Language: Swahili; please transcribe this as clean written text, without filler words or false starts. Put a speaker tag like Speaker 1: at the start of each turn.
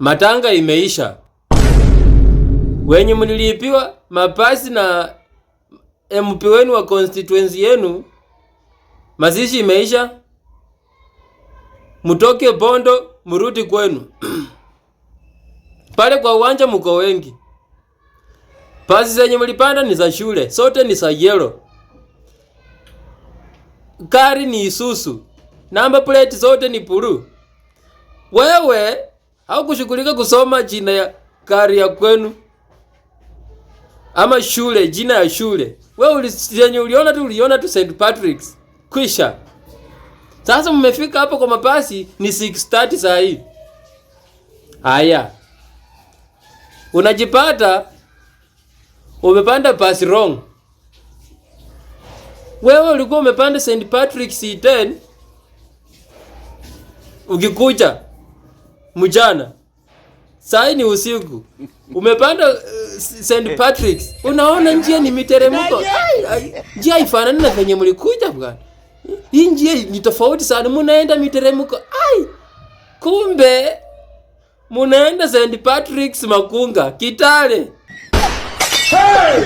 Speaker 1: Matanga imeisha. Wenye mlilipiwa mapasi na MP wenu wa constituency yenu, mazishi imeisha. Mutoke Bondo murudi kwenu. Pale kwa uwanja mko wengi. Pasi zenye mlipanda ni za shule, sote ni za yellow. Gari ni Isuzu. Number plate zote ni blue. Wewe haukushughulika kusoma jina ya gari ya kwenu ama shule, jina ya shule. Wewe uliona tu St. Patrick's. Kwisha. Sasa mmefika hapo kwa mapasi ni 6:30 saa hii. Haya. Unajipata umepanda pasi wrong. Wewe ulikuwa umepanda St. Patrick's C10 ukikuja mjana. Saa ni usiku. Umepanda St. Patrick's. Unaona njia ni miteremko. Njia ifanani na venye mlikuja bwana. Hii njia ni tofauti sana, munaenda miteremko. Kumbe munaenda St. Patrick's Makunga, Kitale. Hey!